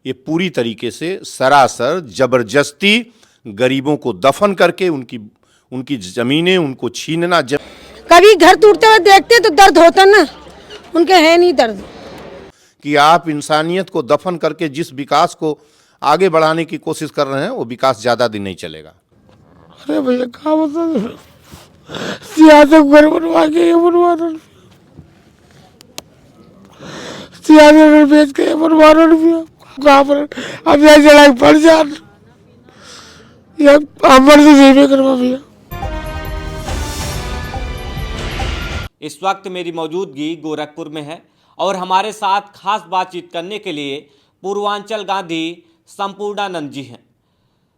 ये पूरी तरीके से सरासर जबरदस्ती गरीबों को दफन करके उनकी जमीनें उनको छीनना। कभी घर टूटते हुए देखते तो दर्द होता ना, उनके है नहीं दर्द। कि आप इंसानियत को दफन करके जिस विकास को आगे बढ़ाने की कोशिश कर रहे हैं वो विकास ज्यादा दिन नहीं चलेगा। अरे भैया कहाँ बता सियासत घर बनवा के ये बनवा रहे, सियासत बेच के ये बनवा रहे रुपया कहाँ पर। अब यह जला पड़ जान ये अमर से जेबे करवा भैया। इस वक्त मेरी मौजूदगी गोरखपुर में है और हमारे साथ खास बातचीत करने के लिए पूर्वांचल गांधी संपूर्णानंद जी हैं।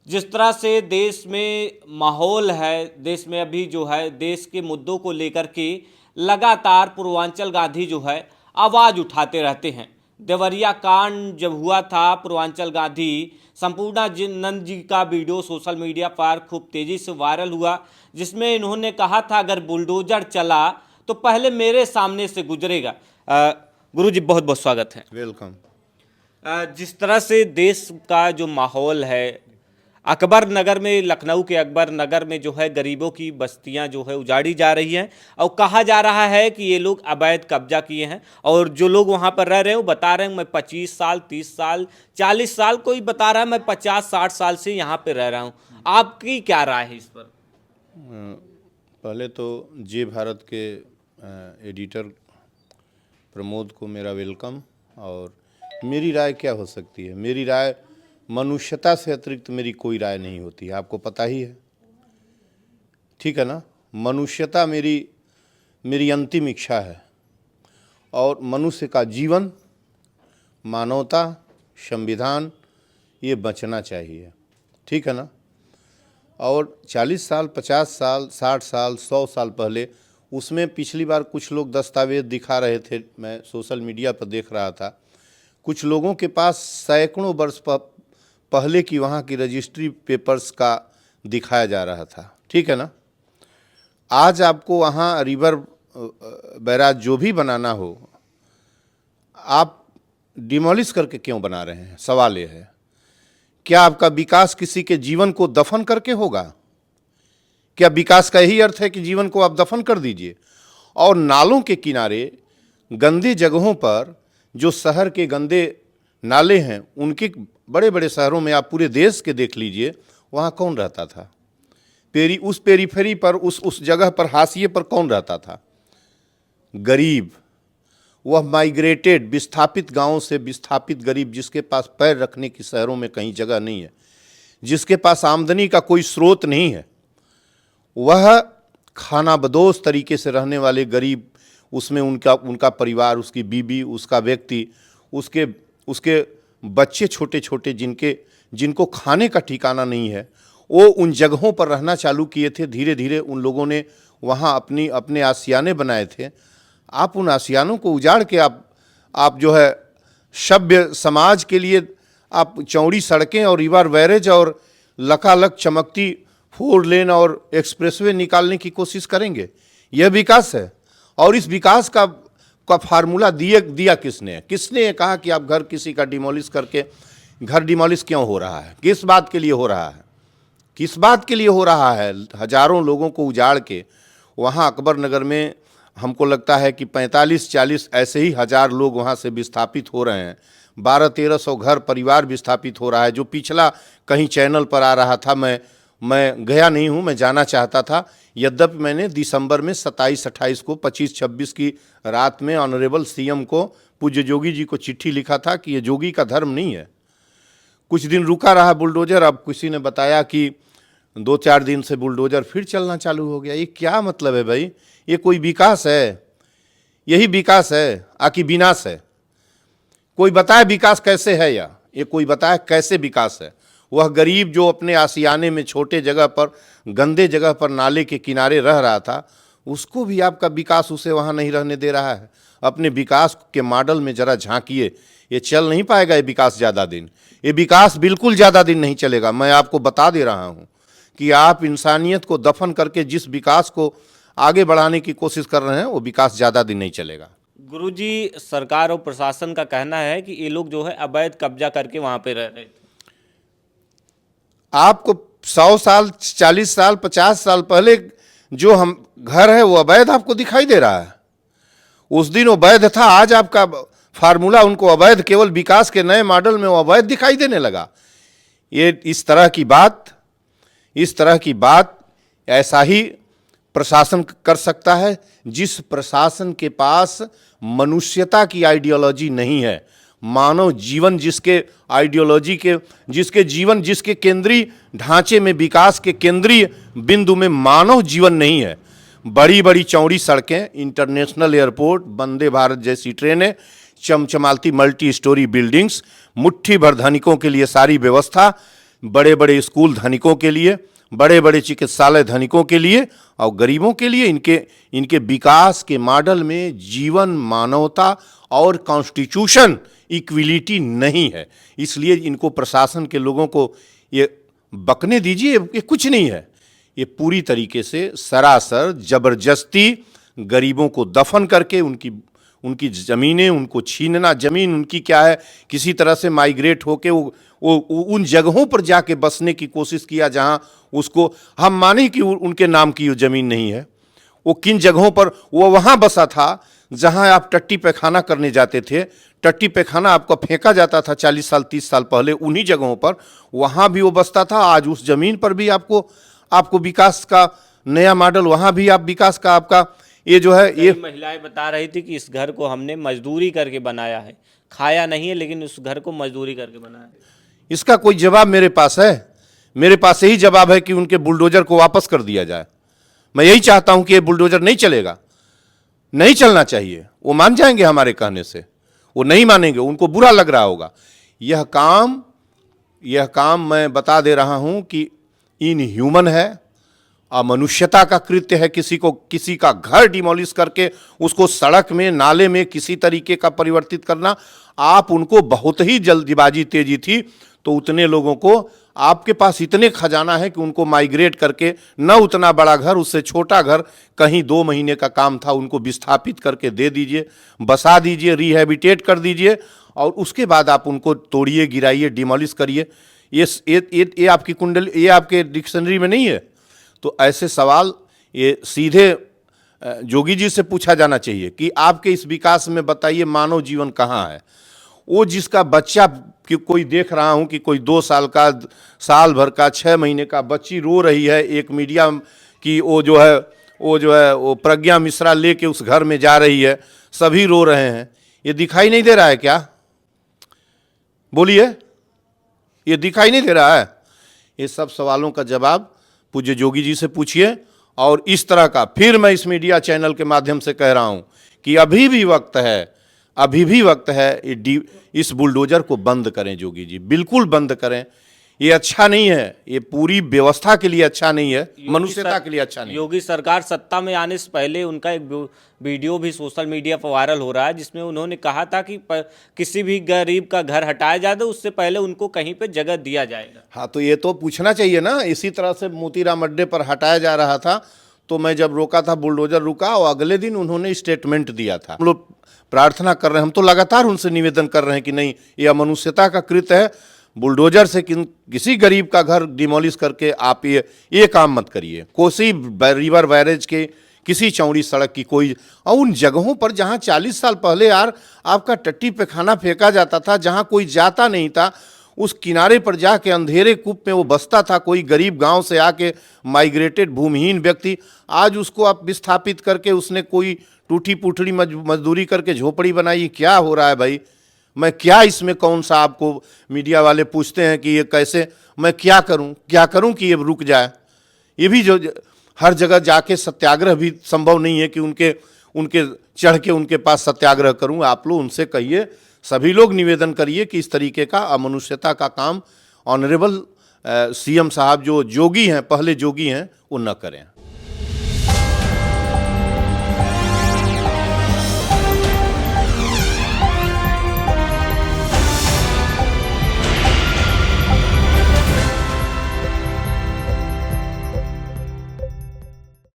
जिस तरह से देश में माहौल है, देश में अभी जो है देश के मुद्दों को लेकर के लगातार पूर्वांचल गांधी जो है आवाज़ उठाते रहते हैं। देवरिया कांड जब हुआ था, पूर्वांचल गांधी संपूर्णानंद जी का वीडियो सोशल मीडिया पर खूब तेज़ी से वायरल हुआ, जिसमें इन्होंने कहा था अगर बुलडोजर चला तो पहले मेरे सामने से गुजरेगा। गुरु जी बहुत बहुत स्वागत है। वेलकम। जिस तरह से देश का जो माहौल है, अकबर नगर में, लखनऊ के अकबर नगर में जो है गरीबों की बस्तियां जो है उजाड़ी जा रही हैं और कहा जा रहा है कि ये लोग अवैध कब्जा किए हैं और जो लोग वहां पर रह रहे हैं वो बता रहे हैं मैं 25 साल 30 साल 40 साल, कोई बता रहा है मैं 50-60 साल से यहाँ पे रह रहा हूँ। आपकी क्या राय है इस पर? पहले तो जे भारत के एडिटर प्रमोद को मेरा वेलकम। और मेरी राय क्या हो सकती है? मेरी राय मनुष्यता से अतिरिक्त मेरी कोई राय नहीं होती है, आपको पता ही है, ठीक है ना। मनुष्यता मेरी अंतिम इच्छा है और मनुष्य का जीवन, मानवता, संविधान ये बचना चाहिए, ठीक है ना। और 40 साल 50 साल 60 साल 100 साल पहले, उसमें पिछली बार कुछ लोग दस्तावेज दिखा रहे थे, मैं सोशल मीडिया पर देख रहा था, कुछ लोगों के पास सैकड़ों वर्ष पहले की वहाँ की रजिस्ट्री पेपर्स का दिखाया जा रहा था, ठीक है ना। आज आपको वहाँ रिवर बैराज जो भी बनाना हो, आप डिमोलिश करके क्यों बना रहे हैं? सवाल ये है, क्या आपका विकास किसी के जीवन को दफन करके होगा? क्या विकास का यही अर्थ है कि जीवन को आप दफन कर दीजिए? और नालों के किनारे गंदे जगहों पर, जो शहर के गंदे नाले हैं, उनके बड़े बड़े शहरों में आप पूरे देश के देख लीजिए, वहाँ कौन रहता था? उस पेरीफेरी पर, उस जगह पर, हाशिए पर कौन रहता था? गरीब। वह माइग्रेटेड, विस्थापित गांवों से विस्थापित गरीब, जिसके पास पैर रखने की शहरों में कहीं जगह नहीं है, जिसके पास आमदनी का कोई स्रोत नहीं है, वह खानाबदोश तरीके से रहने वाले गरीब, उसमें उनका परिवार, उसकी बीबी, उसका व्यक्ति, उसके बच्चे छोटे छोटे जिनको खाने का ठिकाना नहीं है, वो उन जगहों पर रहना चालू किए थे। धीरे धीरे उन लोगों ने वहाँ अपने आशियाने बनाए थे। आप उन आशियानों को उजाड़ के आप जो है सभ्य समाज के लिए आप चौड़ी सड़कें और रिवर बैरेज और लकालक चमकती 4 लेन और एक्सप्रेसवे निकालने की कोशिश करेंगे? यह विकास है? और इस विकास का फार्मूला दिया किसने? किसने ये कहा कि आप घर किसी का डिमोलिश करके, घर डिमोलिश क्यों हो रहा है? किस बात के लिए हो रहा है? किस बात के लिए हो रहा है? हजारों लोगों को उजाड़ के वहाँ अकबर नगर में हमको लगता है कि 45-40 ऐसे ही हजार लोग वहाँ से विस्थापित हो रहे हैं। 1200-1300 घर परिवार विस्थापित हो रहा है। जो पिछला कहीं चैनल पर आ रहा था, मैं गया नहीं हूँ, मैं जाना चाहता था, यद्यपि मैंने दिसंबर में 27-28 को 25-26 की रात में ऑनरेबल सीएम को, पूज्य जोगी जी को चिट्ठी लिखा था कि ये जोगी का धर्म नहीं है। कुछ दिन रुका रहा बुलडोजर, अब किसी ने बताया कि 2-4 दिन से बुलडोजर फिर चलना चालू हो गया। ये क्या मतलब है भाई? ये कोई विकास है? यही विकास है आकि विनाश है? कोई बताए विकास कैसे है? या ये कोई बताए कैसे विकास है? वह गरीब जो अपने आशियाने में छोटे जगह पर, गंदे जगह पर, नाले के किनारे रह रहा था, उसको भी आपका विकास उसे वहाँ नहीं रहने दे रहा है। अपने विकास के मॉडल में जरा झांकिए। ये चल नहीं पाएगा ये विकास ज़्यादा दिन। ये विकास बिल्कुल ज़्यादा दिन नहीं चलेगा। मैं आपको बता दे रहा हूँ कि आप इंसानियत को दफन करके जिस विकास को आगे बढ़ाने की कोशिश कर रहे हैं, वो विकास ज़्यादा दिन नहीं चलेगा। गुरुजी, सरकार और प्रशासन का कहना है कि ये लोग जो है अवैध कब्जा करके वहाँ पे रह रहे थे। आपको 100 साल, 40 साल, 50 साल पहले जो हम घर है वो अवैध आपको दिखाई दे रहा है। उस दिन वो वैध था, आज आपका फार्मूला उनको अवैध, केवल विकास के नए मॉडल में वो अवैध दिखाई देने लगा। ये इस तरह की बात ऐसा ही प्रशासन कर सकता है जिस प्रशासन के पास मनुष्यता की आइडियोलॉजी नहीं है, मानव जीवन जिसके आइडियोलॉजी के जिसके केंद्रीय ढांचे में, विकास के केंद्रीय बिंदु में मानव जीवन नहीं है। बड़ी बड़ी चौड़ी सड़कें, इंटरनेशनल एयरपोर्ट, वंदे भारत जैसी ट्रेनें, चमचमाती मल्टी स्टोरी बिल्डिंग्स, मुट्ठी भर धनिकों के लिए सारी व्यवस्था, बड़े बड़े स्कूल धनिकों के लिए, बड़े बड़े चिकित्सालय धनिकों के लिए, और गरीबों के लिए इनके विकास के मॉडल में जीवन, मानवता और कॉन्स्टिट्यूशन इक्विलिटी नहीं है। इसलिए इनको प्रशासन के लोगों को ये बकने दीजिए, ये कुछ नहीं है। ये पूरी तरीके से सरासर जबरदस्ती गरीबों को दफन करके उनकी ज़मीनें उनको छीनना, ज़मीन उनकी क्या है, किसी तरह से माइग्रेट होके वो उन जगहों पर जाके बसने की कोशिश किया जहां उसको हम माने कि उनके नाम की वो ज़मीन नहीं है। वो किन जगहों पर वो वहाँ बसा था जहां आप टट्टी पैखाना करने जाते थे, टट्टी पैखाना आपको फेंका जाता था 40 साल 30 साल पहले, उन्हीं जगहों पर वहाँ भी वो बसता था। आज उस ज़मीन पर भी आपको विकास का नया मॉडल, वहाँ भी आप विकास का आपका ये जो है, ये महिलाएं बता रही थी कि इस घर को हमने मजदूरी करके बनाया है, खाया नहीं है, लेकिन उस घर को मजदूरी करके बनाया है। इसका कोई जवाब मेरे पास है? मेरे पास यही जवाब है कि उनके बुलडोजर को वापस कर दिया जाए। मैं यही चाहता हूं कि ये बुलडोजर नहीं चलेगा, नहीं चलना चाहिए। वो मान जाएंगे हमारे कहने से, वो नहीं मानेंगे, उनको बुरा लग रहा होगा। यह काम मैं बता दे रहा हूं कि इनह्यूमन है, अमनुष्यता का कृत्य है। किसी का घर डिमोलिश करके उसको सड़क में, नाले में किसी तरीके का परिवर्तित करना, आप उनको बहुत ही जल्दीबाजी, तेजी थी तो उतने लोगों को, आपके पास इतने खजाना है कि उनको माइग्रेट करके, न उतना बड़ा घर, उससे छोटा घर कहीं 2 महीने का काम था, उनको विस्थापित करके दे दीजिए, बसा दीजिए, रिहैबिटेट कर दीजिए, और उसके बाद आप उनको तोड़िए, गिराइए, डिमोलिश करिए। ये आपकी कुंडली, ये आपके डिक्शनरी में नहीं है। तो ऐसे सवाल ये सीधे जोगी जी से पूछा जाना चाहिए कि आपके इस विकास में बताइए मानव जीवन कहाँ है। वो जिसका बच्चा, कि कोई देख रहा हूँ कि कोई 2 साल का, साल भर का, 6 महीने का बच्ची रो रही है, एक मीडिया की वो जो है वो प्रज्ञा मिश्रा लेके उस घर में जा रही है, सभी रो रहे हैं। ये दिखाई नहीं दे रहा है क्या? बोलिए, ये दिखाई नहीं दे रहा है? ये सब सवालों का जवाब पूज्य जोगी जी से पूछिए। और इस तरह का, फिर मैं इस मीडिया चैनल के माध्यम से कह रहा हूं कि अभी भी वक्त है इस बुलडोजर को बंद करें। जोगी जी, बिल्कुल बंद करें। ये अच्छा नहीं है, ये पूरी व्यवस्था के लिए अच्छा नहीं है, मनुष्यता के लिए अच्छा नहीं। योगी सरकार सत्ता में आने से पहले उनका एक वीडियो भी सोशल मीडिया पर वायरल हो रहा है, जिसमें उन्होंने कहा था कि किसी भी गरीब का घर हटाया जाए तो उससे पहले उनको कहीं पे जगह दिया जाएगा। हाँ, तो ये तो पूछना चाहिए ना। इसी तरह से मोतीराम अड्डे पर हटाया जा रहा था, तो मैं जब रोका था, बुलडोजर रुका, और अगले दिन उन्होंने स्टेटमेंट दिया था। हम लोग प्रार्थना कर रहे हैं, हम तो लगातार उनसे निवेदन कर रहे हैं कि नहीं, ये अमनुष्यता का कृत्य है। बुलडोजर से किसी गरीब का घर डिमोलिश करके आप ये काम मत करिए। कोसी रिवर बैरेज के किसी चौड़ी सड़क की कोई, और उन जगहों पर जहां 40 साल पहले यार आपका टट्टी पैखाना फेंका जाता था, जहां कोई जाता नहीं था, उस किनारे पर जाके अंधेरे कूप में वो बसता था कोई गरीब गांव से आके माइग्रेटेड भूमिहीन व्यक्ति। आज उसको आप विस्थापित करके उसने कोई टूटी पुटड़ी मजदूरी करके झोपड़ी बनाई। क्या हो रहा है भाई? मैं क्या इसमें, कौन सा आपको मीडिया वाले पूछते हैं कि ये कैसे, मैं क्या करूं कि ये रुक जाए? ये भी जो हर जगह जाके सत्याग्रह भी संभव नहीं है कि उनके चढ़ के उनके पास सत्याग्रह करूं। आप लोग उनसे कहिए, सभी लोग निवेदन करिए कि इस तरीके का अमनुष्यता का काम ऑनरेबल सीएम साहब जो जोगी हैं, पहले जोगी हैं, वो न करें।